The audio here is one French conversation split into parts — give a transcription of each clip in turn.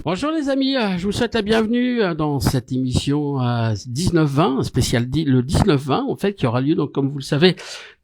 Bonjour les amis, je vous souhaite la bienvenue dans cette émission 19-20, spéciale le 19-20 en fait, qui aura lieu donc comme vous le savez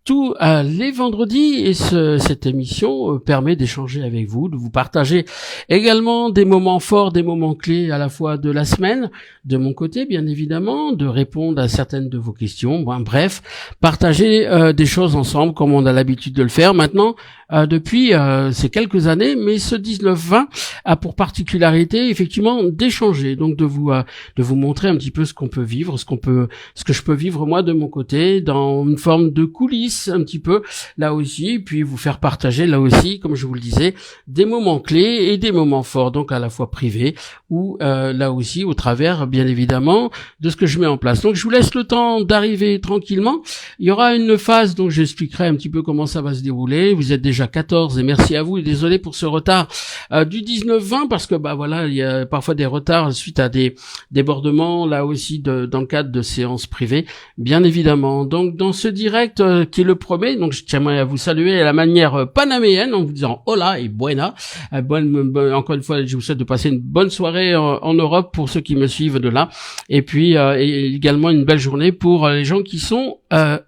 tous les vendredis, et cette émission permet d'échanger avec vous, de vous partager également des moments forts, des moments clés à la fois de la semaine, de mon côté bien évidemment, de répondre à certaines de vos questions, bref, partager des choses ensemble comme on a l'habitude de le faire maintenant depuis ces quelques années, mais ce 19-20 a pour particularité effectivement d'échanger, donc de vous montrer un petit peu ce qu'on peut vivre, ce que je peux vivre moi de mon côté dans une forme de coulisses un petit peu là aussi, puis vous faire partager là aussi, comme je vous le disais, des moments clés et des moments forts, donc à la fois privés ou là aussi au travers bien évidemment de ce que je mets en place. Donc je vous laisse le temps d'arriver tranquillement. Il y aura une phase dont j'expliquerai un petit peu comment ça va se dérouler. Vous êtes déjà 14 et merci à vous, et désolé pour ce retard du 19-20 parce que voilà, il y a parfois des retards suite à des débordements là aussi dans le cadre de séances privées bien évidemment. Donc dans ce direct qui est le premier, donc je tiens à vous saluer à la manière panaméenne en vous disant hola et buena. Encore une fois, je vous souhaite de passer une bonne soirée en Europe pour ceux qui me suivent de là, et puis et également une belle journée pour les gens qui sont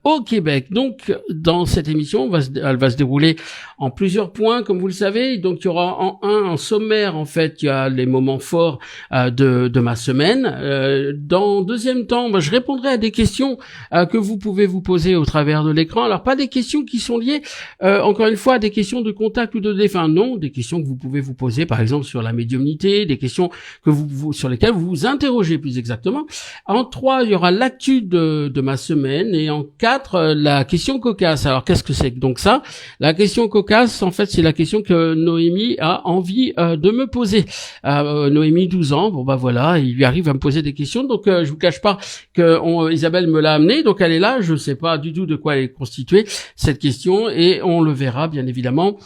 au Québec. Donc dans cette émission, elle va se dérouler en plusieurs points comme vous le savez. Donc il y aura en sommaire en fait, il y a les moments forts de ma semaine. Dans deuxième temps, je répondrai à des questions que vous pouvez vous poser au travers de l'écran. Alors pas des questions qui sont liées encore une fois à des questions de contact ou de défunt, non, des questions que vous pouvez vous poser par exemple sur la médiumnité, des questions que sur lesquelles vous vous interrogez plus exactement. En 3, il y aura l'actu de ma semaine, et en 4, la question cocasse. Alors qu'est-ce que c'est donc ça? La question cocasse, en fait, c'est la question que Noémie a envie de me poser. Noémie, 12 ans, voilà, il lui arrive à me poser des questions, donc je vous cache pas que Isabelle me l'a amenée, donc elle est là, je sais pas du tout de quoi elle est constituée cette question, et on le verra bien évidemment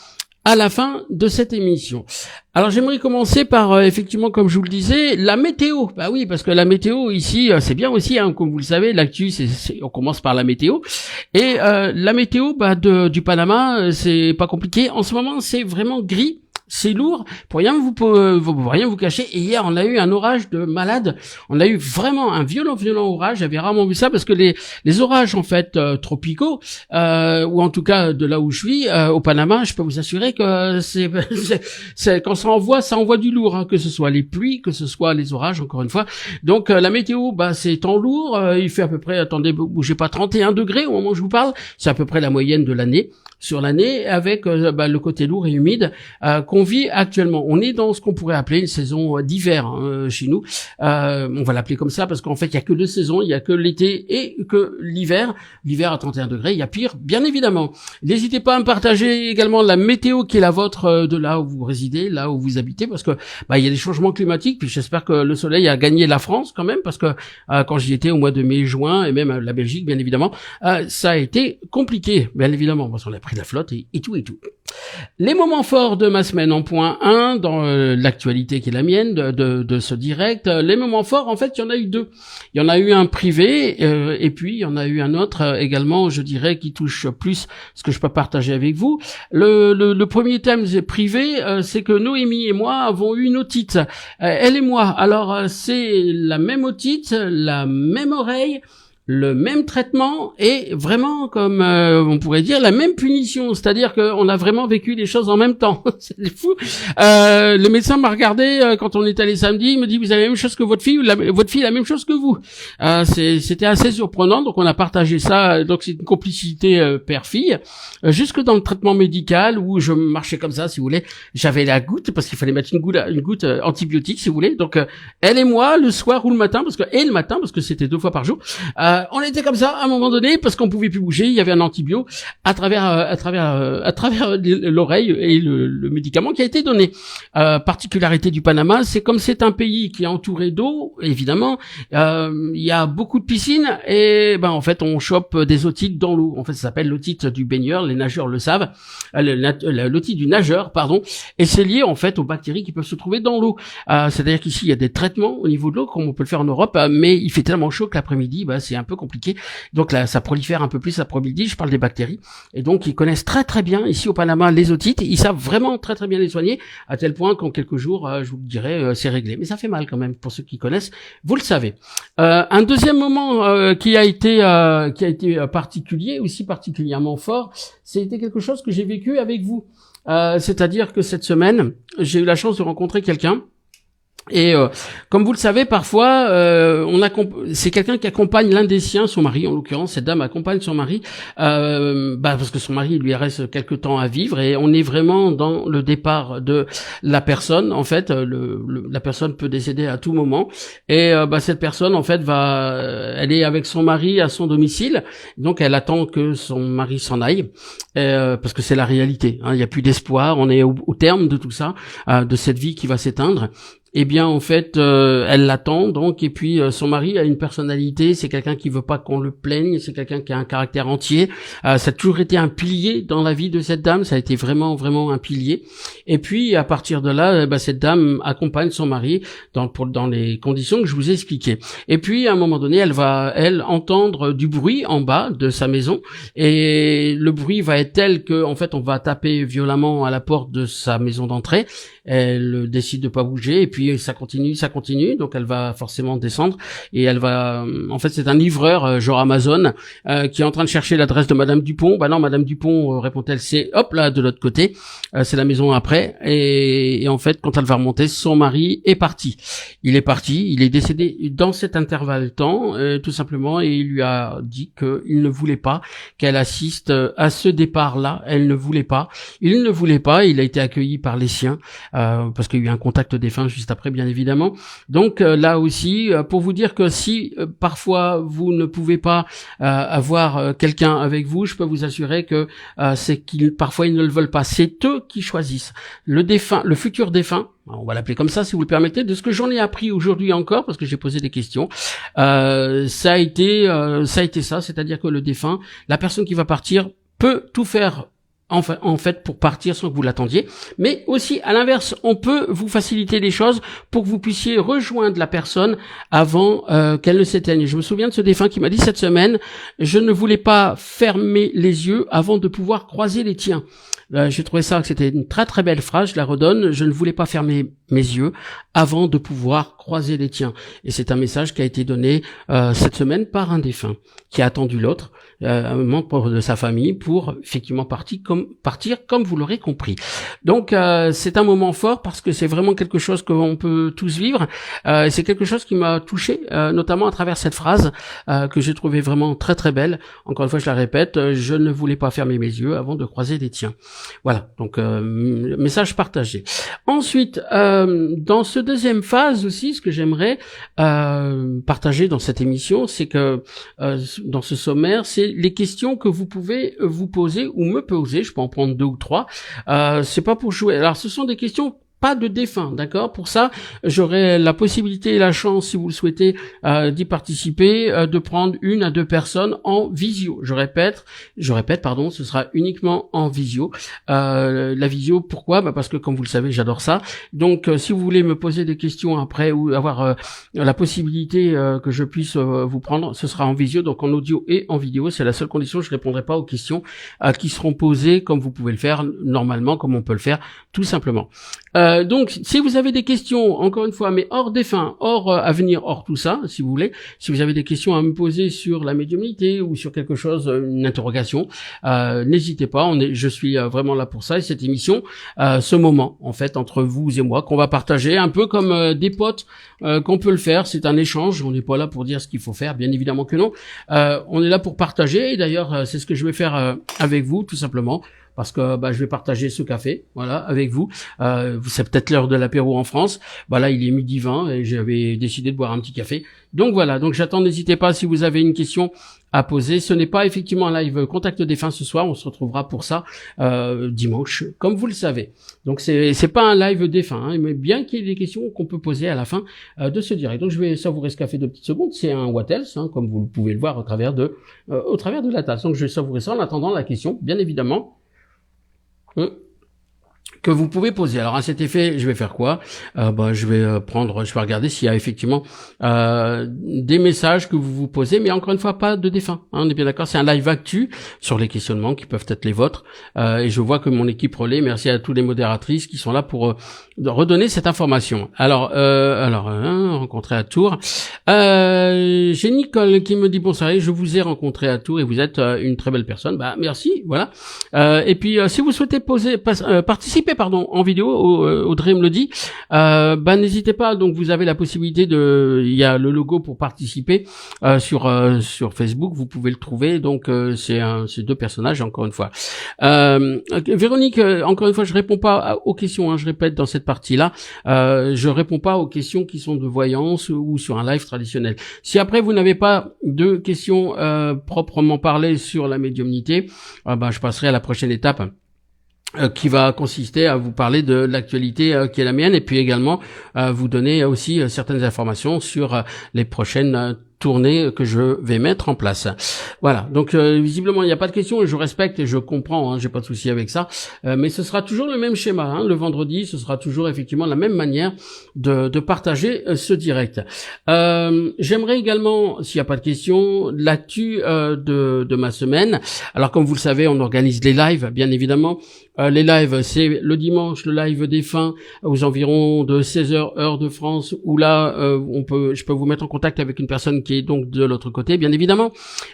à la fin de cette émission. Alors j'aimerais commencer par effectivement, comme je vous le disais, la météo. Bah oui, parce que la météo ici, c'est bien aussi, comme vous le savez, l'actu, on commence par la météo. Et la météo du Panama, c'est pas compliqué. En ce moment, c'est vraiment gris. C'est lourd, pour rien vous cacher. Et hier, on a eu un orage de malade. On a eu vraiment un violent orage. J'avais rarement vu ça parce que les orages en fait tropicaux, ou en tout cas de là où je suis, au Panama, je peux vous assurer que c'est quand ça envoie du lourd, hein, que ce soit les pluies, que ce soit les orages, encore une fois. Donc la météo, c'est temps lourd. Il fait à peu près, attendez, bougez pas, 31 degrés au moment où je vous parle. C'est à peu près la moyenne de l'année. Sur l'année, avec le côté lourd et humide qu'on vit actuellement. On est dans ce qu'on pourrait appeler une saison d'hiver chez nous. On va l'appeler comme ça parce qu'en fait, il y a que deux saisons, il y a que l'été et que l'hiver. L'hiver à 31 degrés, il y a pire, bien évidemment. N'hésitez pas à me partager également la météo qui est la vôtre de là où vous résidez, là où vous habitez, parce que il y a des changements climatiques. Puis j'espère que le soleil a gagné la France quand même, parce que quand j'y étais au mois de mai-juin, et même la Belgique, bien évidemment, ça a été compliqué, bien évidemment, parce qu'on a pris la flotte et tout. Les moments forts de ma semaine en point 1, dans l'actualité qui est la mienne de ce direct. Les moments forts, en fait, il y en a eu deux. Il y en a eu un privé, et puis il y en a eu un autre également, je dirais, qui touche plus ce que je peux partager avec vous. Le premier thème privé, c'est que Noémie et moi avons eu une otite. Elle et moi. Alors, c'est la même otite, la même oreille, le même traitement et vraiment, comme on pourrait dire, la même punition, c'est-à-dire qu'on a vraiment vécu les choses en même temps. C'est fou. Le médecin m'a regardé quand on est allé samedi, il me dit: vous avez la même chose que votre fille, ou votre fille a la même chose que vous. C'était assez surprenant, donc on a partagé ça. Donc c'est une complicité père-fille, jusque dans le traitement médical où je marchais comme ça, si vous voulez. J'avais la goutte parce qu'il fallait mettre une goutte antibiotique, si vous voulez. Donc elle et moi, le soir ou le matin, parce que c'était 2 fois par jour. On était comme ça à un moment donné parce qu'on pouvait plus bouger. Il y avait un antibio à travers l'oreille et le médicament qui a été donné. Particularité du Panama, c'est comme c'est un pays qui est entouré d'eau, évidemment, il y a beaucoup de piscines et en fait on chope des otites dans l'eau. En fait, ça s'appelle l'otite du baigneur. Les nageurs le savent. L'otite du nageur, pardon. Et c'est lié en fait aux bactéries qui peuvent se trouver dans l'eau. C'est-à-dire qu'ici il y a des traitements au niveau de l'eau comme on peut le faire en Europe, mais il fait tellement chaud que l'après-midi, c'est un peu compliqué. Donc là, ça prolifère un peu plus la probabilité. Je parle des bactéries. Et donc, ils connaissent très très bien ici au Panama les otites. Ils savent vraiment très très bien les soigner, à tel point qu'en quelques jours, je vous le dirai, c'est réglé. Mais ça fait mal quand même pour ceux qui connaissent. Vous le savez. Un deuxième moment qui a été particulier, aussi particulièrement fort, c'était quelque chose que j'ai vécu avec vous. C'est-à-dire que cette semaine, j'ai eu la chance de rencontrer quelqu'un. Et comme vous le savez, parfois, c'est quelqu'un qui accompagne l'un des siens, son mari, en l'occurrence, cette dame accompagne son mari, parce que son mari lui reste quelque temps à vivre, et on est vraiment dans le départ de la personne. En fait, la personne peut décéder à tout moment, et cette personne, en fait, elle est avec son mari à son domicile, donc elle attend que son mari s'en aille, parce que c'est la réalité. Hein, il n'y a plus d'espoir, on est au terme de tout ça, de cette vie qui va s'éteindre. Eh bien, en fait, elle l'attend, donc, et puis son mari a une personnalité, c'est quelqu'un qui veut pas qu'on le plaigne, c'est quelqu'un qui a un caractère entier. Ça a toujours été un pilier dans la vie de cette dame, ça a été vraiment, vraiment un pilier. Et puis, à partir de là, cette dame accompagne son mari dans les conditions que je vous ai expliquées. Et puis, à un moment donné, elle va, entendre du bruit en bas de sa maison, et le bruit va être tel que, en fait, on va taper violemment à la porte de sa maison d'entrée. Elle décide de pas bouger, et puis ça continue, donc elle va forcément descendre, et elle va, en fait c'est un livreur genre Amazon qui est en train de chercher l'adresse de Madame Dupont. Bah non, Madame Dupont, répond-elle, c'est hop là de l'autre côté, c'est la maison après, et en fait quand elle va remonter, son mari est parti. Il est décédé dans cet intervalle-temps, tout simplement, et il lui a dit qu'il ne voulait pas qu'elle assiste à ce départ-là. Il ne voulait pas, il a été accueilli par les siens, parce qu'il y a eu un contact défunt juste après, bien évidemment. Donc là aussi, pour vous dire que si parfois vous ne pouvez pas avoir quelqu'un avec vous, je peux vous assurer que c'est parfois ils ne le veulent pas. C'est eux qui choisissent. Le défunt, le futur défunt, on va l'appeler comme ça si vous le permettez, de ce que j'en ai appris aujourd'hui encore, parce que j'ai posé des questions, ça a été ça, c'est-à-dire que le défunt, la personne qui va partir, peut tout faire en fait pour partir sans que vous l'attendiez, mais aussi à l'inverse, on peut vous faciliter les choses pour que vous puissiez rejoindre la personne avant qu'elle ne s'éteigne. Je me souviens de ce défunt qui m'a dit cette semaine: je ne voulais pas fermer les yeux avant de pouvoir croiser les tiens. J'ai trouvé ça que c'était une très très belle phrase, je la redonne: je ne voulais pas fermer mes yeux avant de pouvoir croiser les tiens. Et c'est un message qui a été donné cette semaine par un défunt qui a attendu l'autre, un membre de sa famille, pour effectivement partir comme vous l'aurez compris. Donc c'est un moment fort parce que c'est vraiment quelque chose qu'on peut tous vivre. C'est quelque chose qui m'a touché, notamment à travers cette phrase que j'ai trouvée vraiment très très belle. Encore une fois, je la répète: je ne voulais pas fermer mes yeux avant de croiser les tiens. Voilà, donc message partagé. Ensuite, dans ce deuxième phase aussi, ce que j'aimerais partager dans cette émission, c'est que dans ce sommaire, c'est les questions que vous pouvez vous poser ou me poser. Je peux en prendre 2 ou 3. C'est pas pour jouer. Alors, ce sont des questions pas de défunt, d'accord? Pour ça, j'aurai la possibilité et la chance, si vous le souhaitez, d'y participer, de prendre 1 à 2 personnes en visio. Je répète, ce sera uniquement en visio. La visio, pourquoi? Parce que, comme vous le savez, j'adore ça. Donc, si vous voulez me poser des questions après ou avoir la possibilité que je puisse vous prendre, ce sera en visio, donc en audio et en vidéo. C'est la seule condition. Je répondrai pas aux questions qui seront posées comme vous pouvez le faire normalement, comme on peut le faire tout simplement. Donc, si vous avez des questions, encore une fois, mais hors défunt, hors avenir, hors tout ça, si vous voulez, si vous avez des questions à me poser sur la médiumnité ou sur quelque chose, une interrogation, n'hésitez pas. Je suis vraiment là pour ça. Et cette émission, ce moment, en fait, entre vous et moi, qu'on va partager, un peu comme des potes, qu'on peut le faire. C'est un échange. On n'est pas là pour dire ce qu'il faut faire, bien évidemment que non. On est là pour partager. Et d'ailleurs, c'est ce que je vais faire avec vous, tout simplement. Parce que je vais partager ce café, voilà, avec vous. C'est peut-être l'heure de l'apéro en France. Là, il est 12h20 et j'avais décidé de boire un petit café. Donc voilà, donc j'attends, n'hésitez pas si vous avez une question à poser. Ce n'est pas effectivement un live Contact Défunt ce soir, on se retrouvera pour ça dimanche, comme vous le savez. Donc c'est pas un live défunt, mais bien qu'il y ait des questions qu'on peut poser à la fin de ce direct. Donc je vais savourer ce café 2 petites secondes. C'est un What Else, comme vous pouvez le voir au travers de la tasse. Donc je vais savourer ça en attendant la question, bien évidemment. que vous pouvez poser. Alors à cet effet, je vais faire quoi? Je vais regarder s'il y a effectivement des messages que vous posez, mais encore une fois pas de défunt. On est bien d'accord, c'est un live actu sur les questionnements qui peuvent être les vôtres. Et je vois que mon équipe relaie. Merci à tous les modératrices qui sont là pour redonner cette information. Alors, rencontré à Tours. J'ai Nicole qui me dit bonsoir, je vous ai rencontré à Tours et vous êtes une très belle personne. Merci, voilà. Et puis si vous souhaitez participer en vidéo, Audrey me le dit, n'hésitez pas. Donc vous avez la possibilité il y a le logo pour participer sur Facebook, vous pouvez le trouver. Donc c'est deux personnages encore une fois. Véronique, encore une fois, je réponds pas aux questions. Je répète dans cette partie-là, je réponds pas aux questions qui sont de voyance ou sur un live traditionnel. Si après vous n'avez pas de questions proprement parlées sur la médiumnité, je passerai à la prochaine étape qui va consister à vous parler de l'actualité qui est la mienne et puis également vous donner aussi certaines informations sur les prochaines tournée que je vais mettre en place. Voilà, donc visiblement il n'y a pas de questions et je respecte et je comprends, j'ai pas de souci avec ça, mais ce sera toujours le même schéma, le vendredi, ce sera toujours effectivement la même manière de partager ce direct. J'aimerais également, s'il n'y a pas de questions, l'actu de ma semaine. Alors comme vous le savez, on organise les lives, bien évidemment. Les lives, c'est le dimanche, le live défunt aux environs de 16h heure de France, où là je peux vous mettre en contact avec une personne qui est donc de l'autre côté, bien évidemment.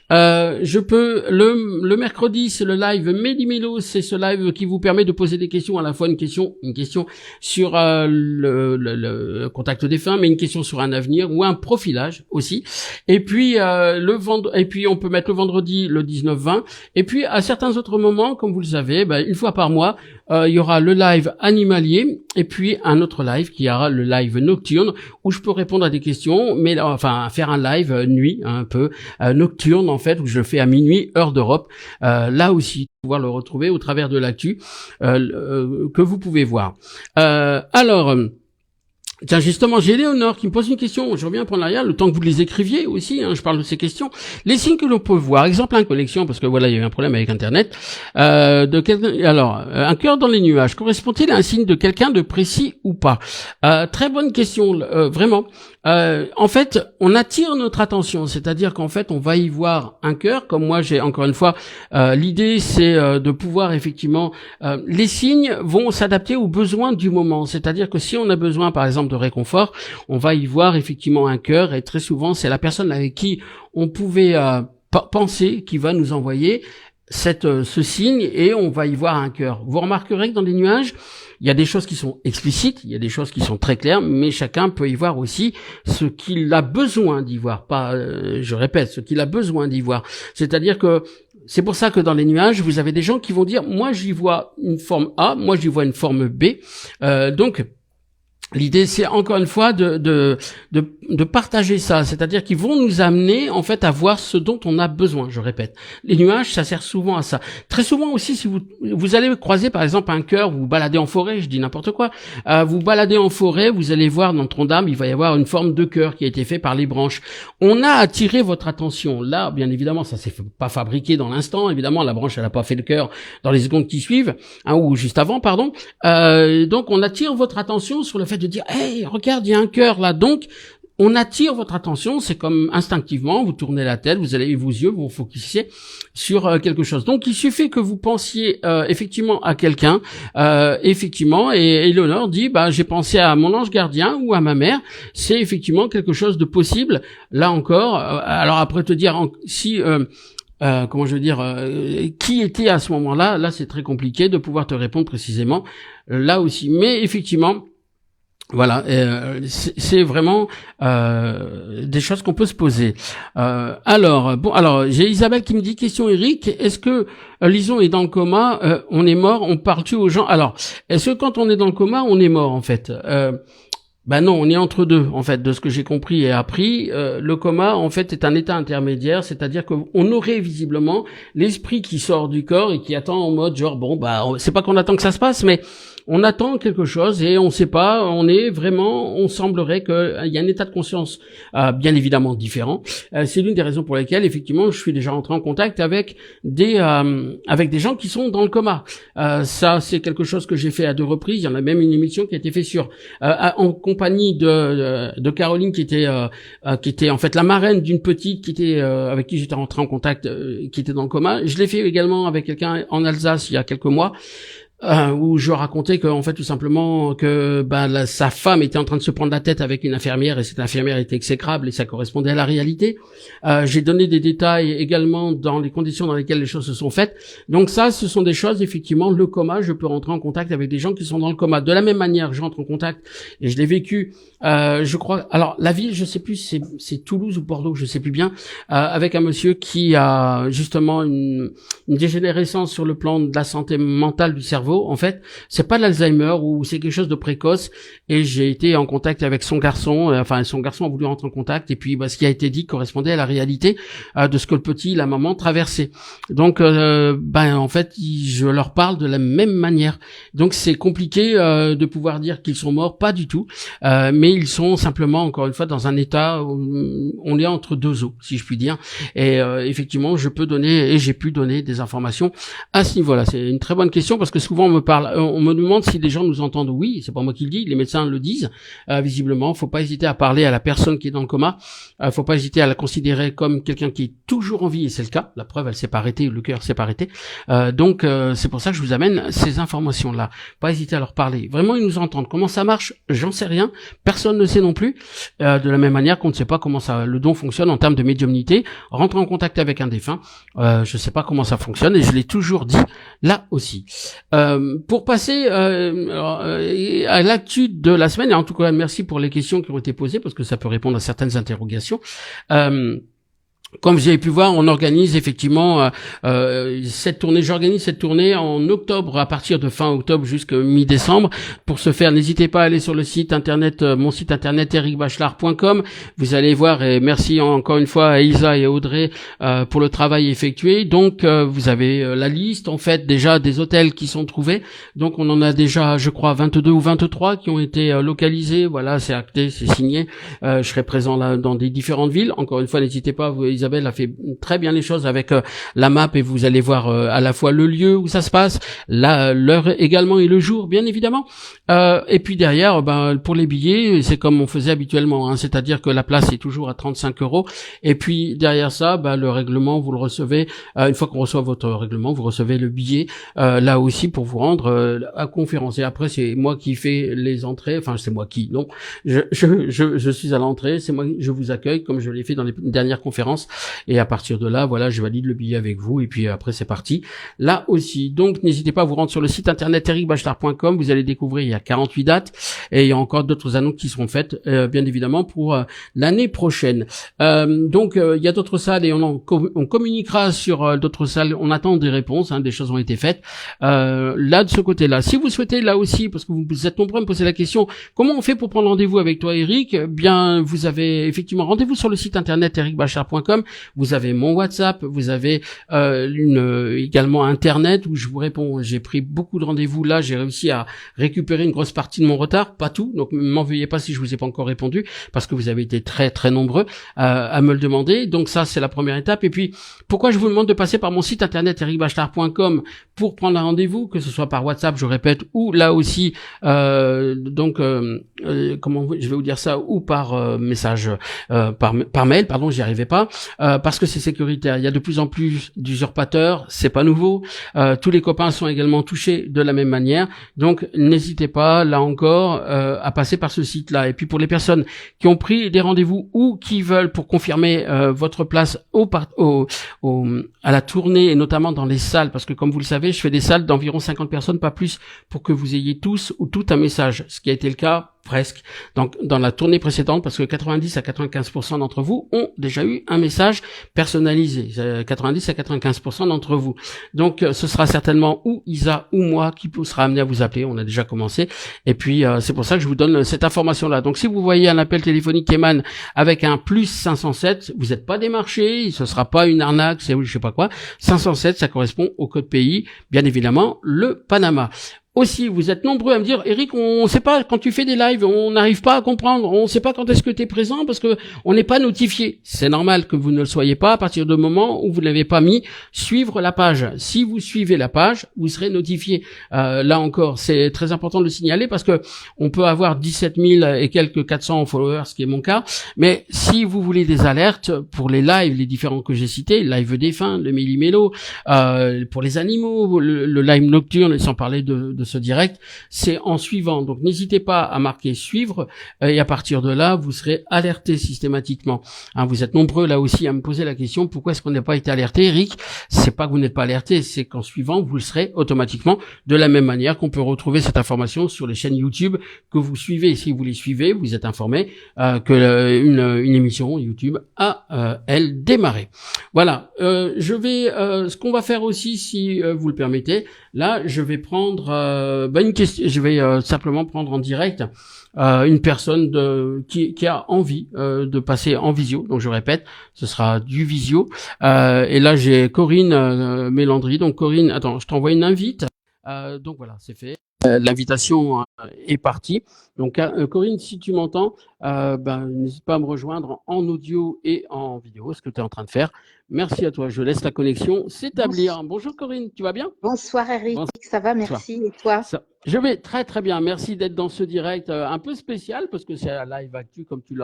Je peux le mercredi, c'est le live Méli-Mélo, c'est ce live qui vous permet de poser des questions, à la fois une question sur le contact défunt, mais une question sur un avenir ou un profilage aussi. Et puis on peut mettre le vendredi le 19-20. Et puis à certains autres moments, comme vous le savez, une fois par mois, il y aura le live animalier et puis un autre live qui aura le live nocturne où je peux répondre à des questions, mais faire un live nuit un peu nocturne en fait, où je le fais à minuit heure d'Europe. Là aussi, pouvoir le retrouver au travers de l'actu que vous pouvez voir. Tiens, justement, j'ai Léonore qui me pose une question. Je reviens prendre l'arrière, le temps que vous les écriviez aussi, je parle de ces questions. Les signes que l'on peut voir, exemple en collection, parce que voilà, il y a eu un problème avec Internet. Un cœur dans les nuages, correspond-il à un signe de quelqu'un de précis ou pas? Très bonne question, vraiment. En fait, on attire notre attention, c'est-à-dire qu'en fait, on va y voir un cœur. Comme moi, j'ai encore une fois, l'idée, c'est de pouvoir effectivement, les signes vont s'adapter aux besoins du moment. C'est-à-dire que si on a besoin, par exemple, de réconfort, on va y voir effectivement un cœur, et très souvent, c'est la personne avec qui on pouvait penser qui va nous envoyer ce signe, et on va y voir un cœur. Vous remarquerez que dans les nuages, il y a des choses qui sont explicites, il y a des choses qui sont très claires, mais chacun peut y voir aussi ce qu'il a besoin d'y voir. Je répète, ce qu'il a besoin d'y voir. C'est-à-dire que c'est pour ça que dans les nuages, vous avez des gens qui vont dire, moi j'y vois une forme A, moi j'y vois une forme B. Donc l'idée, c'est encore une fois de partager ça, c'est-à-dire qu'ils vont nous amener en fait à voir ce dont on a besoin. Je répète, les nuages, ça sert souvent à ça. Très souvent aussi, si vous allez croiser par exemple un cœur, vous baladez en forêt, je dis n'importe quoi, vous baladez en forêt, vous allez voir dans le tronc d'arbre, il va y avoir une forme de cœur qui a été fait par les branches. On a attiré votre attention. Là, bien évidemment, ça s'est pas fabriqué dans l'instant. Évidemment, la branche, elle a pas fait le cœur dans les secondes qui suivent, ou juste avant, pardon. Donc, on attire votre attention sur le fait de dire, hey, regarde, il y a un cœur là. Donc, on attire votre attention, c'est comme instinctivement, vous tournez la tête, vos yeux vont focuser sur quelque chose. Donc, il suffit que vous pensiez effectivement à quelqu'un, effectivement, et Léonore dit, j'ai pensé à mon ange gardien ou à ma mère. C'est effectivement quelque chose de possible. Là encore, alors après te dire si qui était à ce moment-là, là c'est très compliqué de pouvoir te répondre précisément là aussi. Mais effectivement, voilà, c'est vraiment des choses qu'on peut se poser. Alors j'ai Isabelle qui me dit, question Eric, est-ce que Lison est dans le coma, on est mort, on parle-tu aux gens? Alors, est-ce que quand on est dans le coma, on est mort en fait? Non, on est entre deux, en fait, de ce que j'ai compris et appris. Le coma, en fait, est un état intermédiaire, c'est-à-dire qu'on aurait visiblement l'esprit qui sort du corps et qui attend en mode genre, c'est pas qu'on attend que ça se passe, mais on attend quelque chose et on sait pas, on semblerait qu'il y a un état de conscience bien évidemment différent. C'est l'une des raisons pour lesquelles effectivement je suis déjà rentré en contact avec des gens qui sont dans le coma. Ça c'est quelque chose que j'ai fait à 2 reprises. Il y en a même une émission qui a été faite en compagnie de Caroline qui était en fait la marraine d'une petite qui était avec qui j'étais rentré en contact, qui était dans le coma. Je l'ai fait également avec quelqu'un en Alsace il y a quelques mois. Où je racontais que en fait tout simplement que sa femme était en train de se prendre la tête avec une infirmière et cette infirmière était exécrable et ça correspondait à la réalité. J'ai donné des détails également dans les conditions dans lesquelles les choses se sont faites. Donc ça, ce sont des choses effectivement. Le coma, je peux rentrer en contact avec des gens qui sont dans le coma. De la même manière, je rentre en contact et je l'ai vécu. Je crois. Alors la ville, je sais plus, c'est Toulouse ou Bordeaux, je sais plus bien, avec un monsieur qui a justement une dégénérescence sur le plan de la santé mentale du cerveau. En fait, c'est pas de l'Alzheimer ou c'est quelque chose de précoce et j'ai été en contact avec son garçon, son garçon a voulu rentrer en contact et puis ce qui a été dit correspondait à la réalité de ce que le petit et la maman traversaient. Donc en fait, je leur parle de la même manière. Donc c'est compliqué de pouvoir dire qu'ils sont morts, pas du tout, mais ils sont simplement encore une fois dans un état où on est entre 2 eaux, si je puis dire. Et effectivement, je peux donner et j'ai pu donner des informations à ce niveau-là. C'est une très bonne question parce que souvent on me demande si les gens nous entendent. Oui, c'est pas moi qui le dis, les médecins le disent. Visiblement, faut pas hésiter à parler à la personne qui est dans le coma. Faut pas hésiter à la considérer comme quelqu'un qui est toujours en vie et c'est le cas. La preuve, elle s'est pas arrêtée, le cœur s'est pas arrêté. Donc c'est pour ça que je vous amène ces informations-là. Pas hésiter à leur parler. Vraiment, ils nous entendent. Comment ça marche? J'en sais rien. Personne ne sait non plus. De la même manière qu'on ne sait pas comment le don fonctionne en termes de médiumnité. Rentrer en contact avec un défunt, je sais pas comment ça fonctionne et je l'ai toujours dit là aussi. Pour passer à l'actu de la semaine, et en tout cas merci pour les questions qui ont été posées parce que ça peut répondre à certaines interrogations. Comme vous avez pu voir, on organise effectivement cette tournée. J'organise cette tournée en octobre, à partir de fin octobre jusqu'à mi-décembre. Pour ce faire, n'hésitez pas à aller sur le site internet, mon site internet ericbachelard.com. Vous allez voir, et merci encore une fois à Isa et à Audrey pour le travail effectué. Donc vous avez la liste en fait déjà des hôtels qui sont trouvés. Donc on en a déjà, je crois, 22 ou 23 qui ont été localisés. Voilà, c'est acté, c'est signé. Je serai présent là dans des différentes villes. Encore une fois, n'hésitez pas. Isabelle a fait très bien les choses avec la map et vous allez voir à la fois le lieu où ça se passe, l'heure également et le jour bien évidemment. Et puis derrière, pour les billets, c'est comme on faisait habituellement, c'est-à-dire que la place est toujours à 35 € et puis derrière ça, le règlement vous le recevez. Une fois qu'on reçoit votre règlement, vous recevez le billet là aussi pour vous rendre à conférence. Et après c'est moi qui fais les entrées, c'est moi qui, non, je suis à l'entrée, c'est moi, je vous accueille comme je l'ai fait dans les dernières conférences. Et à partir de là, voilà, je valide le billet avec vous et puis après c'est parti. Là aussi, donc n'hésitez pas à vous rendre sur le site internet ericbachelard.com. Vous allez découvrir, il y a 48 dates et il y a encore d'autres annonces qui seront faites, bien évidemment, pour l'année prochaine. Donc il y a d'autres salles et on communiquera sur d'autres salles. On attend des réponses, des choses ont été faites. Là de ce côté-là, si vous souhaitez là aussi, parce que vous êtes nombreux à me poser la question, comment on fait pour prendre rendez-vous avec toi, Eric? Bien, vous avez effectivement rendez-vous sur le site internet ericbachelard.com. Vous avez mon WhatsApp, vous avez également Internet où je vous réponds. J'ai pris beaucoup de rendez-vous là, j'ai réussi à récupérer une grosse partie de mon retard, pas tout, donc m'en veuillez pas si je vous ai pas encore répondu parce que vous avez été très très nombreux à me le demander. Donc ça c'est la première étape. Et puis pourquoi je vous demande de passer par mon site internet ericbachelard.com pour prendre un rendez-vous, que ce soit par WhatsApp, je répète, ou là aussi comment je vais vous dire ça, ou par message par mail, pardon, j'y arrivais pas. Parce que c'est sécuritaire. Il y a de plus en plus d'usurpateurs, c'est pas nouveau. Tous les copains sont également touchés de la même manière. Donc n'hésitez pas, là encore, à passer par ce site-là. Et puis pour les personnes qui ont pris des rendez-vous ou qui veulent pour confirmer votre place à la tournée et notamment dans les salles, parce que comme vous le savez, je fais des salles d'environ 50 personnes, pas plus, pour que vous ayez tous ou tout un message, ce qui a été le cas presque donc dans la tournée précédente, parce que 90 à 95% d'entre vous ont déjà eu un message personnalisé, 90 à 95% d'entre vous. Donc ce sera certainement ou Isa ou moi qui sera amené à vous appeler, on a déjà commencé, et puis c'est pour ça que je vous donne cette information-là. Donc si vous voyez un appel téléphonique qui émane avec un plus 507, vous n'êtes pas démarché, ce sera pas une arnaque, c'est je sais pas quoi. 507, ça correspond au code pays, bien évidemment, le Panama. aussi, vous êtes nombreux à me dire, Eric, on ne sait pas quand tu fais des lives, on n'arrive pas à comprendre, on ne sait pas quand est-ce que tu es présent parce que on n'est pas notifié. C'est normal que vous ne le soyez pas à partir du moment où vous n'avez pas mis suivre la page. Si vous suivez la page, vous serez notifié. Là encore, c'est très important de le signaler parce que on peut avoir 17 000 et quelques 400 followers, ce qui est mon cas. Mais si vous voulez des alertes pour les lives, les différents que j'ai cités, le live défunt, le méli-mélo, pour les animaux, le live nocturne, et sans parler de ce direct, c'est en suivant. Donc n'hésitez pas à marquer suivre et à partir de là, vous serez alerté systématiquement. Hein, vous êtes nombreux là aussi à me poser la question, pourquoi est-ce qu'on n'a pas été alerté, Eric? C'est pas que vous n'êtes pas alerté, c'est qu'en suivant, vous le serez automatiquement, de la même manière qu'on peut retrouver cette information sur les chaînes YouTube que vous suivez. Si vous les suivez, vous êtes informé que une émission YouTube a elle démarré. Voilà, je vais ce qu'on va faire aussi, si vous le permettez, là je vais prendre une question, je vais simplement prendre en direct une personne qui a envie de passer en visio. Donc je répète, ce sera du visio. Et là j'ai Corinne Mélandry. Donc Corinne, attends, je t'envoie une invite. Donc voilà, c'est fait. L'invitation est partie. Donc Corinne, si tu m'entends, n'hésite pas à me rejoindre en audio et en vidéo, ce que tu es en train de faire. Merci à toi. Je laisse la connexion s'établir. Bonjour Corinne, tu vas bien? Bonsoir Eric, ça va, merci. Et toi? Je vais très très bien. Merci d'être dans ce direct un peu spécial parce que c'est un live actu comme tu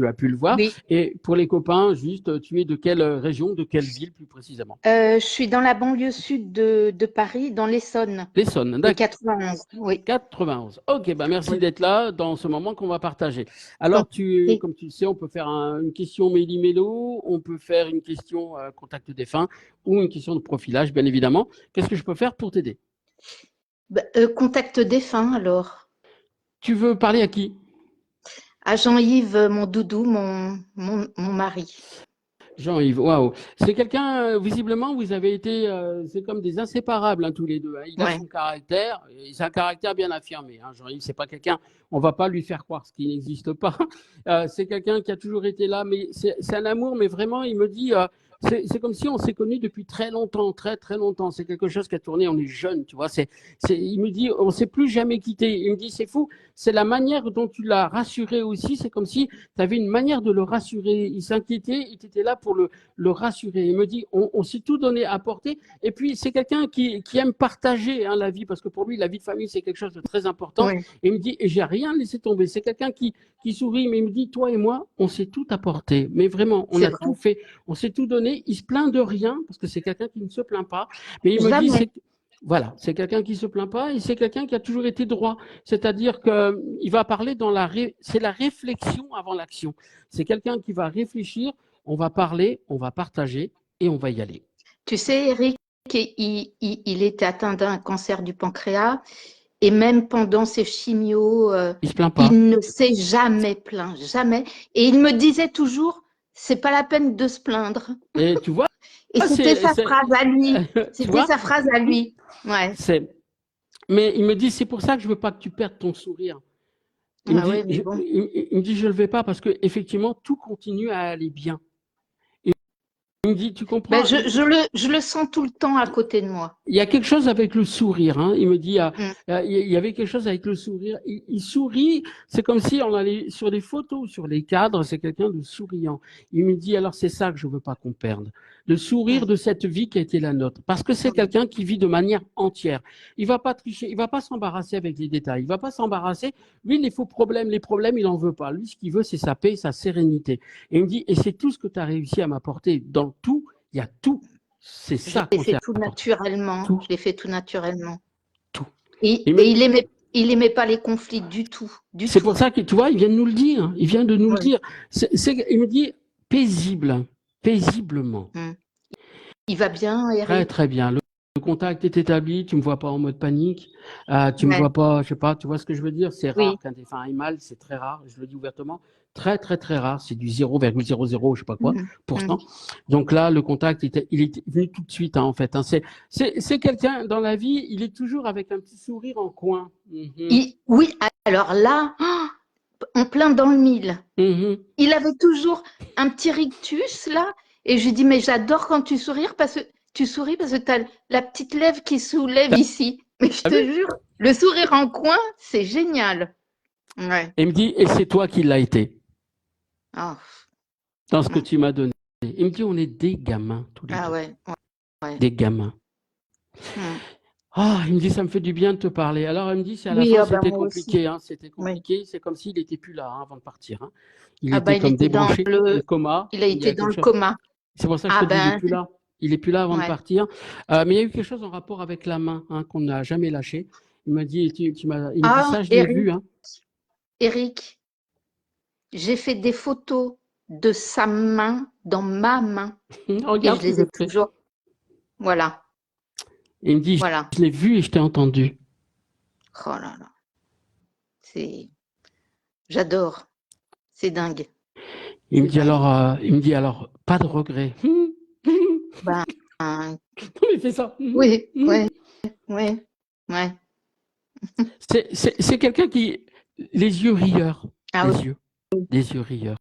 as pu le voir. Oui. Et pour les copains, juste, tu es de quelle région, de quelle ville plus précisément? Je suis dans la banlieue sud de Paris, dans l'Essonne. L'Essonne, d'accord. 91, oui. 91. Ok, merci d'être là dans ce moment qu'on va partager. Alors, comme tu le sais, on peut faire une question méli-mélo, on peut faire une question contact défunt ou une question de profilage, bien évidemment. Qu'est-ce que je peux faire pour t'aider? Contact défunt, alors. Tu veux parler à qui? À Jean-Yves, mon doudou, mon mari. Jean-Yves, waouh. C'est quelqu'un, visiblement, vous avez été, c'est comme des inséparables, hein, tous les deux. Hein. Il a son caractère, c'est un caractère bien affirmé. Hein. Jean-Yves, c'est pas quelqu'un, on va pas lui faire croire ce qui n'existe pas. C'est quelqu'un qui a toujours été là, mais c'est un amour, mais vraiment, il me dit, c'est comme si on s'est connus depuis très longtemps, très très longtemps. C'est quelque chose qui a tourné, on est jeune, tu vois. Il me dit, on s'est plus jamais quitté. Il me dit, c'est fou, c'est la manière dont tu l'as rassuré aussi. C'est comme si tu avais une manière de le rassurer. Il s'inquiétait, il était là pour le rassurer. Il me dit, on s'est tout donné à porter. Et puis, c'est quelqu'un qui aime partager la vie, parce que pour lui, la vie de famille, c'est quelque chose de très important. Et il me dit, et j'ai rien laissé tomber. C'est quelqu'un qui sourit, mais il me dit, toi et moi, on s'est tout apporté. Mais vraiment, on a tout fait, on s'est tout donné. Il se plaint de rien, parce que c'est quelqu'un qui ne se plaint pas. Mais il me dit, voilà, c'est quelqu'un qui se plaint pas et c'est quelqu'un qui a toujours été droit. C'est-à-dire qu'il va parler c'est la réflexion avant l'action. C'est quelqu'un qui va réfléchir, on va parler, on va partager et on va y aller. Tu sais, Eric, il était atteint d'un cancer du pancréas et même pendant ses chimios, il se plaint pas. Il ne s'est jamais plaint, jamais. Et il me disait toujours, c'est pas la peine de se plaindre. Et tu vois, et c'était sa phrase à lui. C'était sa phrase à lui. Ouais. Mais il me dit, c'est pour ça que je veux pas que tu perdes ton sourire. Il me dit, je le vais pas parce que effectivement, tout continue à aller bien. Il me dit, tu comprends? Je le sens tout le temps à côté de moi. Il y a quelque chose avec le sourire. Hein. Il me dit, il y avait quelque chose avec le sourire. Il sourit. C'est comme si on allait sur les photos, sur les cadres, c'est quelqu'un de souriant. Il me dit, alors c'est ça que je veux pas qu'on perde. Le sourire de cette vie qui a été la nôtre. Parce que c'est quelqu'un qui vit de manière entière. Il va pas tricher. Il va pas s'embarrasser avec les détails. Il va pas s'embarrasser. Lui, les problèmes, il en veut pas. Lui, ce qu'il veut, c'est sa paix, sa sérénité. Et il me dit, et c'est tout ce que tu as réussi à m'apporter. Dans tout, il y a tout. C'est ça. Je l'ai fait tout naturellement. Je l'ai fait tout naturellement. Tout. Et il aimait pas les conflits du tout. C'est pour ça que, tu vois, il vient de nous le dire. Il vient de nous le dire. Il me dit paisiblement. Il va bien, Eric? Très, très bien. Le contact est établi. Tu me vois pas en mode panique. Tu me vois pas, je sais pas, tu vois ce que je veux dire? C'est rare qu'un défunt aille mal. C'est très rare. Je le dis ouvertement. Très, très, très rare. C'est du 0,00, je sais pas quoi, %. Donc là, le contact, il est venu tout de suite, en fait. Hein. C'est quelqu'un, dans la vie, il est toujours avec un petit sourire en coin. Oui, alors là, en plein dans le mille. Il avait toujours un petit rictus, là. Et je lui dis, mais j'adore quand tu souris parce que tu souris parce que tu as la petite lèvre qui soulève ici. Mais je Ah te oui. jure, le sourire en coin, c'est génial. Ouais. Et il me dit, et c'est toi qui l'as été, Ah, dans ce que tu m'as donné. Il me dit, on est des gamins, tous les ah deux. ouais. Ouais. Des gamins. Hmm. Ah, il me dit, ça me fait du bien de te parler. Alors, il me dit, c'est à la Oui, fin, ah ben c'était moi aussi. compliqué, hein, c'était Oui. compliqué. C'est comme s'il n'était plus là, hein, avant de partir, hein. Il Ah ben était il comme était dans débranché, le, le coma. il a Il y été a dans quelque le chose. coma. C'est pour ça que je Ah te dis, il est ben, plus là. Il est plus là avant de ouais. partir. Mais il y a eu quelque chose en rapport avec la main, hein, qu'on n'a jamais lâché. Il m'a dit, il me dit Ah, ça, je l'ai vu, hein. Eric, j'ai fait des photos de sa main dans ma main et Regarde je ce que les je ai fais. toujours. Voilà, Et il me dit, voilà. je l'ai vu et je t'ai entendu. Oh là là, c'est, j'adore. C'est dingue, c'est dingue. Il me dit alors, pas de regret. Ben, Il fait ça. oui, ouais, ouais, ouais. C'est quelqu'un qui, les yeux rieurs, Ah oui. des yeux rieurs.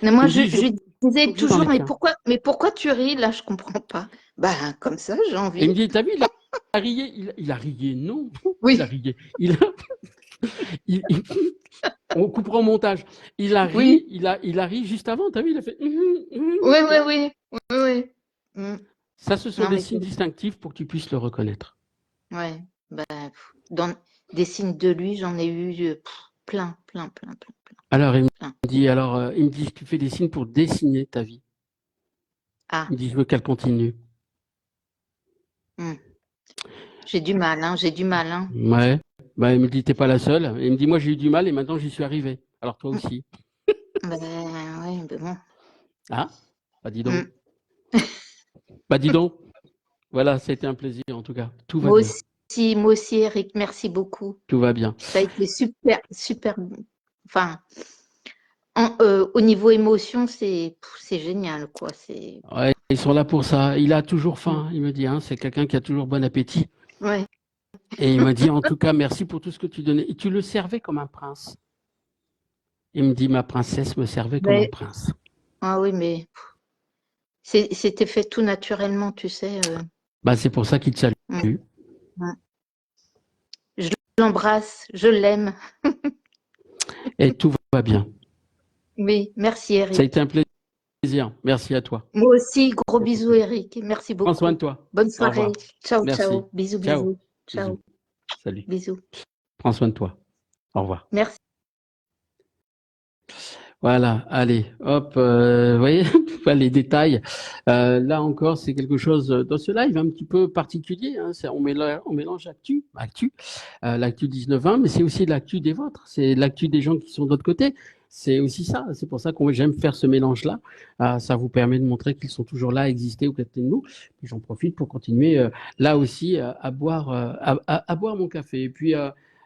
Mais moi, Il me dit, je lui disais faut que je t'en toujours, mette un. mais pourquoi tu ris là? Je comprends pas. Ben, comme ça, j'ai Et il me envie. dit, t'as vu, il a rié, il a rié, non, il a Oui, rié. Il, il- on coupera au montage. Il a oui, ri, il a ri juste avant, t'as vu, il a fait, oui, tu oui, vois. oui, oui, oui. Mm. Ça, ce sont Non, des mais signes distinctifs pour que tu puisses le reconnaître. ouais. Ben, dans des signes de lui, j'en ai eu plein, plein, plein, plein, plein, Alors, plein. il me dit, tu fais des signes pour dessiner ta vie. Ah, Il me dit, je veux qu'elle continue. mm. J'ai du mal, hein, j'ai du mal, hein. Ouais. Bah, il me dit, t'es pas la seule. Et il me dit, moi, j'ai eu du mal et maintenant, j'y suis arrivé. Alors, toi Mm. aussi. Ben, ouais, ben bon. Ah, bah, dis donc. Mm. Bah, dis donc. Voilà, c'était un plaisir, en tout cas. Tout va bien. Moi aussi, Eric, merci beaucoup. Tout va bien. Ça a été super, super. Enfin, au niveau émotion, c'est génial, quoi. C'est, Ouais, ils sont là pour ça. Il a toujours mm. faim, il me dit, hein. C'est quelqu'un qui a toujours bon appétit. Ouais. Et il m'a dit, en tout cas, merci pour tout ce que tu donnais. Et tu le servais comme un prince. Il me dit, ma princesse me servait comme un Mais, prince. ah oui, mais c'était fait tout naturellement, tu sais. Bah, c'est pour ça qu'il te salue. Mm, mm. Je l'embrasse, je l'aime. Et tout va bien. Oui, merci, Ça a été Eric. un plaisir. Merci à toi. Moi aussi, gros bisous, Eric. Merci Prends soin beaucoup. de toi. Bonne Au soirée. revoir. Ciao, Merci. ciao. Bisous, Ciao. bisous. Bisous. Ciao. Salut. Bisous. Prends soin de toi. Au revoir. Merci. Voilà, allez, hop, vous voyez, les détails. Là encore, c'est quelque chose dans ce live un petit peu particulier, hein, on mélange l'actu 19-20, mais c'est aussi l'actu des vôtres, c'est l'actu des gens qui sont de l'autre côté. C'est aussi ça, c'est pour ça que j'aime faire ce mélange-là. Ça vous permet de montrer qu'ils sont toujours là à exister aux côté de nous. Et j'en profite pour continuer là aussi à boire, à boire mon café. Et puis,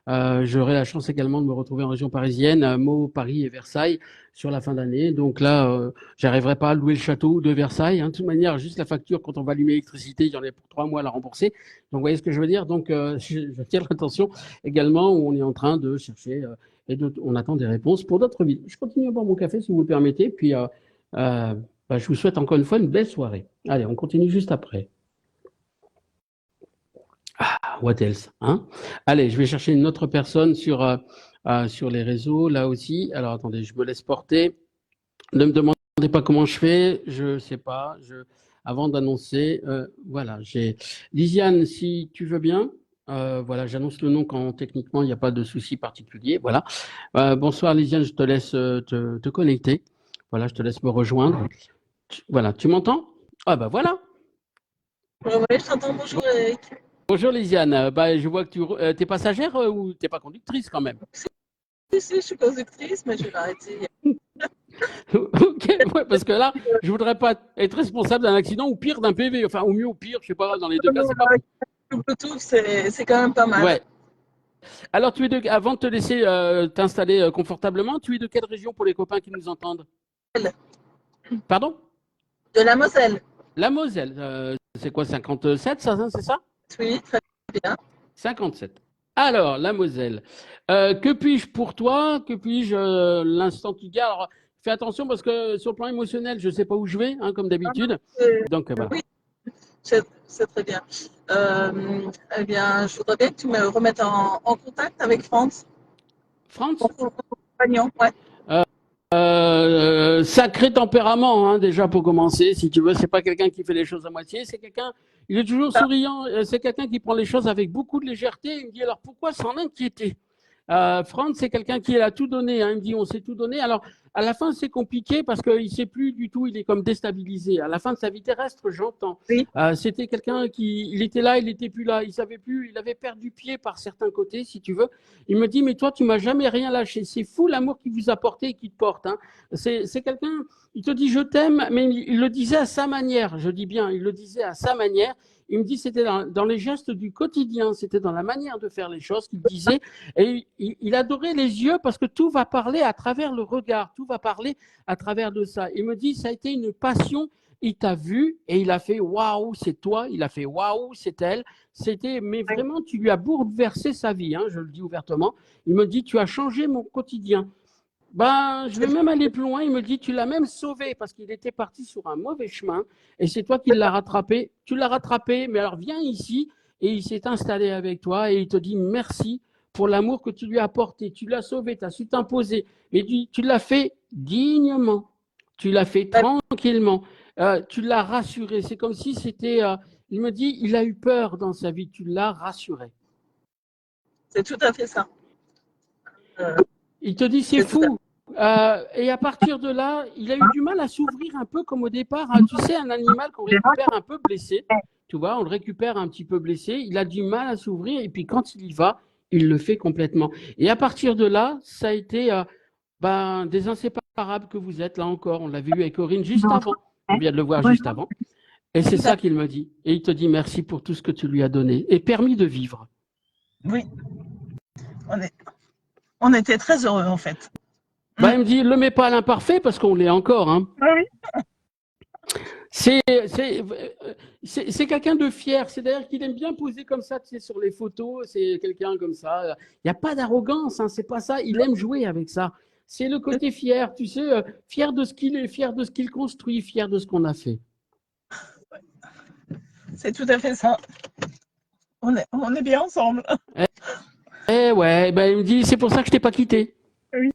j'aurai la chance également de me retrouver en région parisienne, Meaux, Paris et Versailles sur la fin d'année. Donc là, j'arriverai pas à louer le château de Versailles. Hein. De toute manière, juste la facture, quand on va allumer l'électricité, il y en a pour 3 mois à la rembourser. Donc, vous voyez ce que je veux dire. Donc, je tiens l'attention également où on est en train de chercher on attend des réponses pour d'autres villes. Je continue à boire mon café si vous le permettez. Puis, je vous souhaite encore une fois une belle soirée. Allez, on continue juste après. What else, hein? Allez, je vais chercher une autre personne sur les réseaux, là aussi. Alors, attendez, je me laisse porter. Ne me demandez pas comment je fais, je sais pas. Avant d'annoncer, voilà, j'ai Lisiane, si tu veux bien. Voilà, j'annonce le nom quand techniquement il n'y a pas de souci particulier. Voilà. Bonsoir Lisiane, je te laisse te connecter. Voilà, je te laisse me rejoindre. Voilà, tu m'entends? Ah bah voilà. Ouais, je t'entends. Bonjour Eric. Bonjour Lisiane. Je vois que tu es passagère ou t'es pas conductrice quand même? Si, je suis conductrice, mais je vais l'arrêter. Ok, ouais, parce que là, je voudrais pas être responsable d'un accident ou pire d'un PV. Enfin, au mieux, au pire, je sais pas, dans les deux cas, c'est pas bon. Le Bluetooth, c'est quand même pas mal. Ouais. Alors, avant de te laisser t'installer confortablement, tu es de quelle région pour les copains qui nous entendent? Pardon? De la Moselle. La Moselle. C'est quoi, 57, ça, c'est ça? Oui, très bien. 57. Alors, la Moselle. Que puis-je pour toi? Que puis-je l'instant qui garde? Alors, fais attention parce que sur le plan émotionnel, je ne sais pas où je vais, hein, comme d'habitude. Donc, voilà. Oui. C'est très bien. Eh bien, je voudrais bien que tu me remettes en contact avec Franz, Franz, ton compagnon. Ouais. sacré tempérament, hein, déjà pour commencer, si tu veux, c'est pas quelqu'un qui fait les choses à moitié, c'est quelqu'un, il est toujours Ça, souriant, c'est quelqu'un qui prend les choses avec beaucoup de légèreté. Il me dit alors pourquoi s'en inquiéter? Franz, c'est quelqu'un qui a tout donné, hein, il me dit on s'est tout donné. Alors à la fin c'est compliqué parce qu'il ne sait plus du tout, il est comme déstabilisé. À la fin de sa vie terrestre, j'entends. oui. C'était quelqu'un qui, il était là, il n'était plus là, il savait plus, il avait perdu pied par certains côtés, si tu veux. Il me dit mais toi tu m'as jamais rien lâché. C'est fou l'amour qu'il vous a porté et qui te porte. Hein. C'est quelqu'un, il te dit je t'aime, mais il le disait à sa manière. Je dis bien, il le disait à sa manière. Il me dit c'était dans les gestes du quotidien, c'était dans la manière de faire les choses qu'il disait. Et il adorait les yeux parce que tout va parler à travers le regard, tout va parler à travers de ça. Il me dit ça a été une passion. Il t'a vu et il a fait waouh, c'est toi. Il a fait waouh, c'est elle. C'était, mais vraiment, tu lui as bouleversé sa vie. Hein, je le dis ouvertement. Il me dit tu as changé mon quotidien. Ben, je vais même aller plus loin. Il me dit, tu l'as même sauvé parce qu'il était parti sur un mauvais chemin et c'est toi qui l'as rattrapé. Tu l'as rattrapé, mais alors viens ici et il s'est installé avec toi et il te dit merci pour l'amour que tu lui as apporté. Tu l'as sauvé, tu as su t'imposer, mais tu l'as fait dignement. Tu l'as fait tranquillement. Tu l'as rassuré. C'est comme si c'était. Il me dit, il a eu peur dans sa vie. Tu l'as rassuré. C'est tout à fait ça. Il te dit c'est fou. Et à partir de là, il a eu du mal à s'ouvrir un peu comme au départ. Hein. Tu sais, un animal qu'on récupère un peu blessé, tu vois, on le récupère un petit peu blessé, il a du mal à s'ouvrir et puis quand il y va, il le fait complètement. Et à partir de là, ça a été des inséparables que vous êtes, là encore. On l'a vu avec Corinne juste avant. On vient de le voir juste avant. Et c'est ça qu'il me dit. Et il te dit merci pour tout ce que tu lui as donné et permis de vivre. Oui, on était très heureux en fait. Il me dit, ne le mets pas à l'imparfait parce qu'on l'est encore. Hein. Oui. C'est quelqu'un de fier. C'est d'ailleurs qu'il aime bien poser comme ça, tu sais, sur les photos. C'est quelqu'un comme ça. Il n'y a pas d'arrogance. Hein, c'est pas ça. Il aime jouer avec ça. C'est le côté fier, tu sais, fier de ce qu'il est, fier de ce qu'il construit, fier de ce qu'on a fait. C'est tout à fait ça. On est bien ensemble. Ouais, il me dit, c'est pour ça que je t'ai pas quitté. Oui.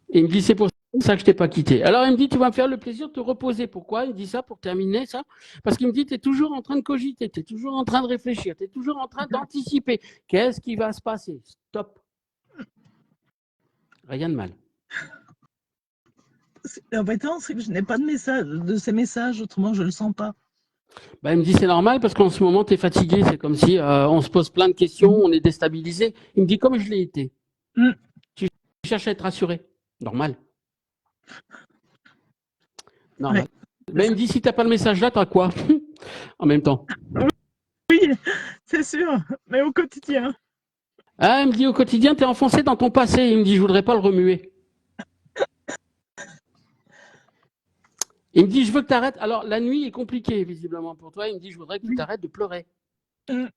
Il me dit, c'est pour ça que je t'ai pas quitté. Alors, il me dit, tu vas me faire le plaisir de te reposer. Pourquoi? Il me dit ça pour terminer ça. Parce qu'il me dit, tu es toujours en train de cogiter, tu es toujours en train de réfléchir, tu es toujours en train d'anticiper. Qu'est-ce qui va se passer? Stop. Rien de mal. L'embêtant, c'est que je n'ai pas de ces messages, autrement je ne le sens pas. Il me dit, c'est normal parce qu'en ce moment, tu es fatigué. C'est comme si on se pose plein de questions, on est déstabilisé. Il me dit, comme je l'ai été. Tu cherches à être rassuré. Normal. Normal. Mais il me dit, si tu n'as pas le message là, tu as quoi? En même temps. Oui, c'est sûr, mais au quotidien. Il me dit, au quotidien, tu es enfoncé dans ton passé. Il me dit, je voudrais pas le remuer. Il me dit, je veux que tu arrêtes. Alors, la nuit est compliquée, visiblement, pour toi. Il me dit, je voudrais que tu t'arrêtes de pleurer. Tu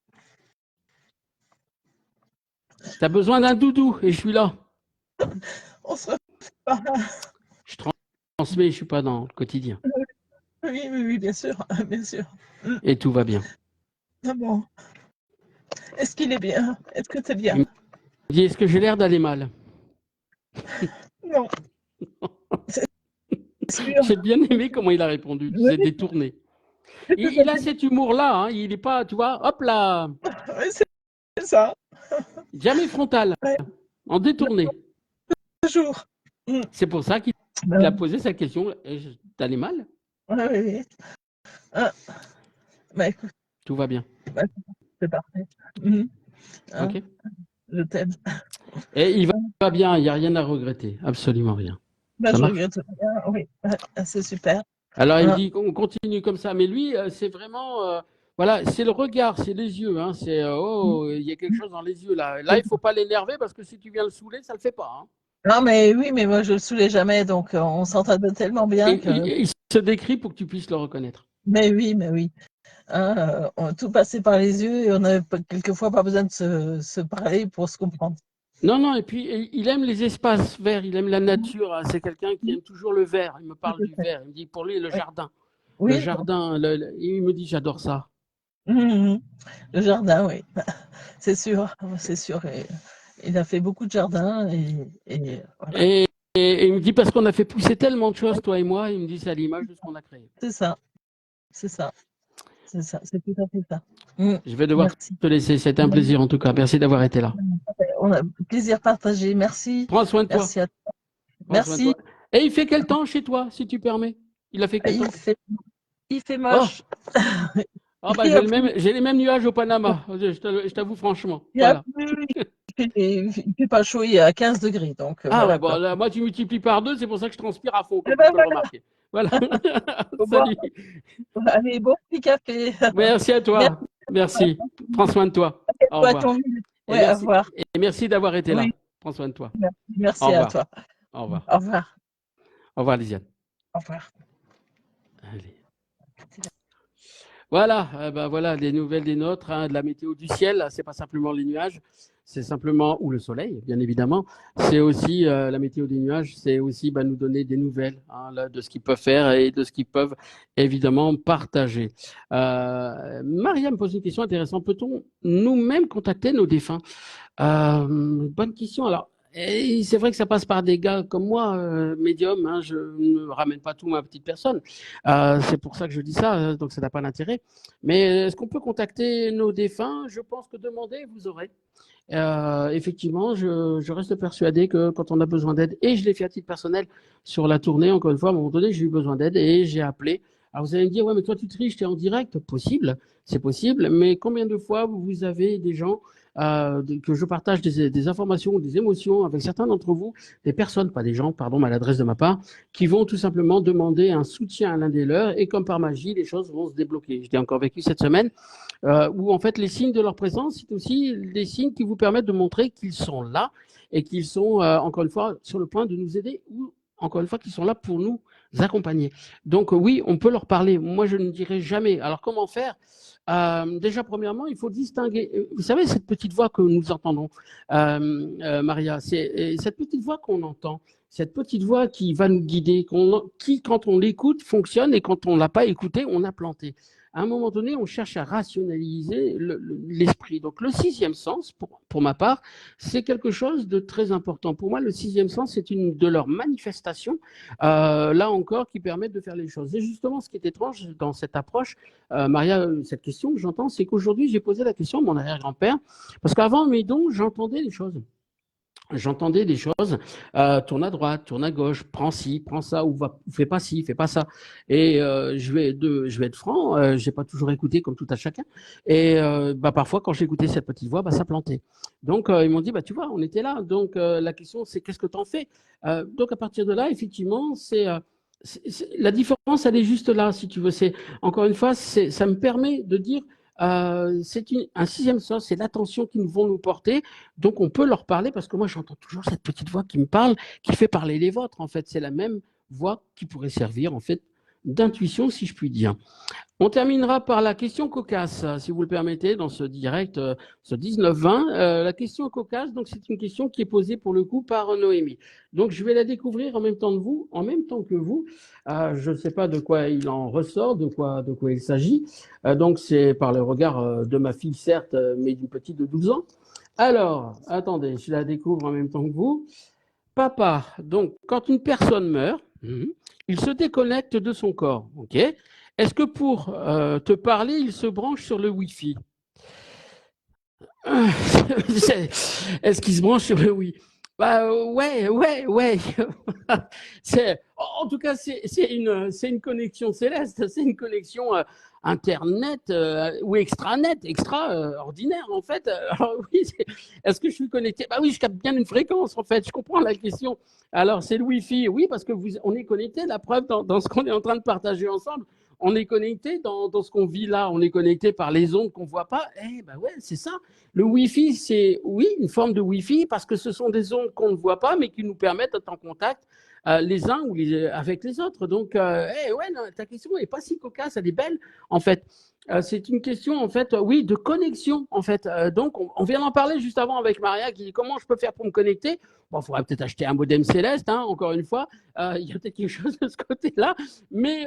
as besoin d'un doudou et je suis là. On se pas. Je transmets, je ne suis pas dans le quotidien. Oui, bien sûr, bien sûr. Et tout va bien. Ah bon. Est-ce qu'il est bien? Est-ce que tu es bien? Il me dit, est-ce que j'ai l'air d'aller mal? Non. J'ai bien aimé comment il a répondu. Il s'est détourné. Il a cet humour-là. Hein. Il n'est pas, tu vois, hop là. Oui, c'est ça. Jamais frontal. Ouais. En détourné. Toujours. C'est pour ça qu'il a posé sa question. T'allais mal? Oui. Écoute. Tout va bien. C'est parfait. Ok. Je t'aime. Et il va bien. Il n'y a rien à regretter. Absolument rien. Je regrette rien. Oui, c'est super. Alors il me dit qu'on continue comme ça. Mais lui, c'est vraiment... voilà, c'est le regard, c'est les yeux. Hein. C'est il y a quelque chose dans les yeux là. Là, il ne faut pas l'énerver parce que si tu viens le saouler, ça ne le fait pas. Hein. Non, mais oui, mais moi je le saoulais jamais, donc on s'entend tellement bien. Il se décrit pour que tu puisses le reconnaître. Mais oui. On a tout passé par les yeux et on n'a quelquefois pas besoin de se parler pour se comprendre. Non, et puis il aime les espaces verts, il aime la nature. Hein. C'est quelqu'un qui aime toujours le vert. Il me parle du vert. Il me dit pour lui le jardin. le Oui, jardin. Il me dit, j'adore ça. mhm. Le jardin, oui, c'est sûr, c'est sûr. Et il a fait beaucoup de jardins et voilà, Et il me dit, parce qu'on a fait pousser tellement de choses, toi et moi, il me dit, c'est à l'image de ce qu'on a créé. c'est ça, c'est ça, c'est ça, c'est tout à fait ça. Mm. Je vais devoir Merci. te laisser. C'était un plaisir en tout cas. Merci d'avoir été là. On a plaisir partagé. Merci, Prends soin de toi. merci à toi. Prends soin de Merci. toi. Et il fait quel temps chez toi, si tu permets? Il a fait quel Il temps? fait, il fait Oh, moche. ah bah Il a plu, j'ai les mêmes nuages au Panama. Je t'avoue franchement. il a Voilà. plu. Il fait pas chaud, il est à 15 degrés, donc Ah ouais, voilà bon, quoi. là, moi tu multiplies par deux, c'est pour ça que je transpire à fond, Eh comme tu ben peux le voilà, remarquer. Voilà. faut boire. Salut. Allez, bon petit café. Merci à Merci toi. Merci. Prends soin de toi. Au à ton revoir. ville. Et Ouais, au merci. revoir. Et merci d'avoir été Oui, là. Prends soin de toi. Au merci à revoir. toi. Au revoir. Au revoir. Au revoir, Lisiane. Au revoir. Allez. Voilà, ben voilà les nouvelles des nôtres, hein, de la météo du ciel. C'est pas simplement les nuages, c'est simplement ou le soleil, bien évidemment. C'est aussi la météo des nuages, c'est aussi nous donner des nouvelles hein, là, de ce qu'ils peuvent faire et de ce qu'ils peuvent évidemment partager. Maria me pose une question intéressante. Peut-on nous-mêmes contacter nos défunts? Bonne question. Alors, et c'est vrai que ça passe par des gars comme moi, médium. Hein, je ne ramène pas tout ma petite personne. C'est pour ça que je dis ça, donc ça n'a pas d'intérêt. Mais est-ce qu'on peut contacter nos défunts? Je pense que demander, vous aurez. Effectivement, je reste persuadé que quand on a besoin d'aide, et je l'ai fait à titre personnel sur la tournée, encore une fois, à un moment donné, j'ai eu besoin d'aide et j'ai appelé. Alors vous allez me dire, ouais, mais toi tu triches, tu es en direct. Possible, c'est possible, mais combien de fois vous avez des gens que je partage des informations, des émotions avec certains d'entre vous, des personnes, pas des gens, pardon, maladresse de ma part, qui vont tout simplement demander un soutien à l'un des leurs, et comme par magie, les choses vont se débloquer. Je l'ai encore vécu cette semaine, où en fait les signes de leur présence, c'est aussi des signes qui vous permettent de montrer qu'ils sont là et qu'ils sont, encore une fois, sur le point de nous aider, ou encore une fois, qu'ils sont là pour nous accompagner. Donc oui, on peut leur parler. Moi, je ne dirais jamais. Alors comment faire? Déjà, premièrement, il faut distinguer. Vous savez, cette petite voix que nous entendons, Maria, c'est cette petite voix qu'on entend, cette petite voix qui va nous guider, qui, quand on l'écoute, fonctionne, et quand on ne l'a pas écouté, on a planté. À un moment donné, on cherche à rationaliser l'esprit. Donc, le sixième sens, pour ma part, c'est quelque chose de très important. Pour moi, le sixième sens, c'est une de leurs manifestations, là encore, qui permettent de faire les choses. Et justement, ce qui est étrange dans cette approche, Maria, cette question que j'entends, c'est qu'aujourd'hui, j'ai posé la question à mon arrière-grand-père, parce qu'avant mes dons, j'entendais les choses. J'entendais des choses, tourne à droite, tourne à gauche, prends ci, prends ça, ou fais pas ci, fais pas ça. Et je vais être franc, j'ai pas toujours écouté comme tout à chacun. Et parfois, quand j'écoutais cette petite voix, ça plantait. Donc ils m'ont dit, tu vois, on était là. Donc la question, c'est qu'est-ce que tu en fais? Donc à partir de là, effectivement, la différence, elle est juste là, si tu veux. C'est encore une fois, ça me permet de dire. C'est un sixième sens, c'est l'attention qu'ils vont nous porter. Donc, on peut leur parler, parce que moi, j'entends toujours cette petite voix qui me parle, qui fait parler les vôtres. En fait, c'est la même voix qui pourrait servir, en fait, d'intuition, si je puis dire. On terminera par la question cocasse, si vous le permettez, dans ce direct, ce 19-20. La question cocasse, donc c'est une question qui est posée pour le coup par Noémie. Donc je vais la découvrir en même temps que vous. Je ne sais pas de quoi il en ressort, de quoi il s'agit. Donc c'est par le regard de ma fille, certes, mais d'une petite de 12 ans. Alors, attendez, je la découvre en même temps que vous. Papa, donc quand une personne meurt, il se déconnecte de son corps, ok? Est-ce que pour te parler, il se branche sur le Wi-Fi? Est-ce qu'il se branche sur le Wi-Fi? Ouais. En tout cas, c'est une connexion céleste, c'est une connexion Internet ou extranet, extraordinaire en fait. Alors oui, est-ce que je suis connecté? Oui, je capte bien une fréquence en fait, je comprends la question. Alors c'est le Wi-Fi, oui, parce que on est connecté, la preuve dans ce qu'on est en train de partager ensemble. On est connecté dans ce qu'on vit là, on est connecté par les ondes qu'on ne voit pas. Ouais, c'est ça. Le Wi-Fi, c'est, oui, une forme de Wi-Fi, parce que ce sont des ondes qu'on ne voit pas, mais qui nous permettent d'être en contact les uns ou avec les autres. Donc, ouais, non, ta question n'est pas si cocasse, elle est belle, en fait. C'est une question, en fait, oui, de connexion, en fait. Donc, on vient d'en parler juste avant avec Maria qui dit comment je peux faire pour me connecter. Bon, il faudrait peut-être acheter un modem céleste, hein, encore une fois. Il y a peut-être quelque chose de ce côté-là. Mais,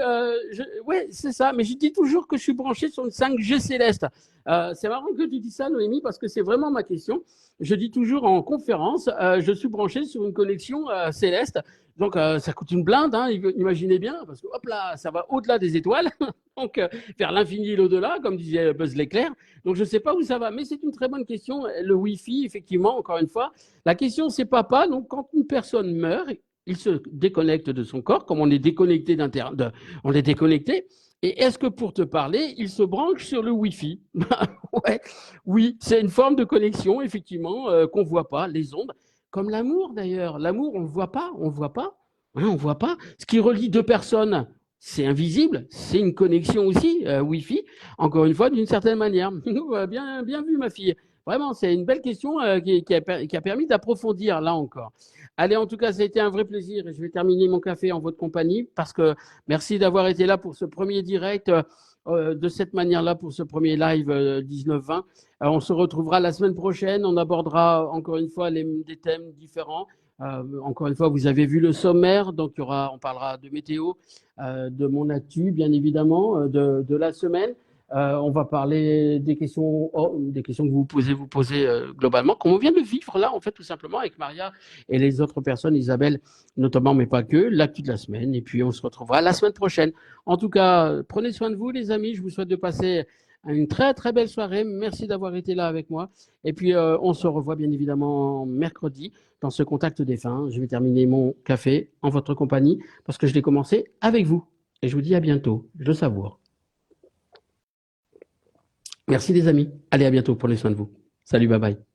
ouais, c'est ça. Mais je dis toujours que je suis branché sur une 5G céleste. C'est marrant que tu dis ça, Noémie, parce que c'est vraiment ma question. Je dis toujours en conférence, je suis branché sur une connexion céleste. Donc, ça coûte une blinde, hein, imaginez bien, parce que hop là, ça va au-delà des étoiles, donc vers l'infini et l'au-delà, comme disait Buzz l'éclair. Donc, je ne sais pas où ça va, mais c'est une très bonne question. Le Wi-Fi, effectivement, encore une fois, la question, c'est papa. Donc, quand une personne meurt, il se déconnecte de son corps, comme on est déconnecté on est déconnecté. Et est-ce que pour te parler, il se branche sur le Wi-Fi? Ouais, oui, c'est une forme de connexion, effectivement, qu'on ne voit pas, les ondes. Comme l'amour d'ailleurs. L'amour, on ne le voit pas, on ne voit pas. Hein, on ne voit pas. Ce qui relie deux personnes, c'est invisible, c'est une connexion aussi, Wi-Fi, encore une fois, d'une certaine manière. Bien, bien vu, ma fille. Vraiment, c'est une belle question qui a permis d'approfondir, là encore. Allez, en tout cas, ça a été un vrai plaisir et je vais terminer mon café en votre compagnie parce que merci d'avoir été là pour ce premier direct de cette manière-là, pour ce premier live 19-20. On se retrouvera la semaine prochaine. On abordera encore une fois des thèmes différents. Encore une fois, vous avez vu le sommaire, donc on parlera de météo, de mon actu, bien évidemment, de la semaine. On va parler des questions que vous posez globalement, comme on vient de vivre là, en fait, tout simplement, avec Maria et les autres personnes, Isabelle notamment, mais pas que, l'actu de la semaine. Et puis, on se retrouvera la semaine prochaine. En tout cas, prenez soin de vous, les amis. Je vous souhaite de passer une très, très belle soirée. Merci d'avoir été là avec moi. Et puis, on se revoit bien évidemment mercredi dans ce contact des fins. Je vais terminer mon café en votre compagnie parce que je l'ai commencé avec vous. Et je vous dis à bientôt. Je le savoure. Merci les amis. Allez, à bientôt. Prenez soin de vous. Salut, bye bye.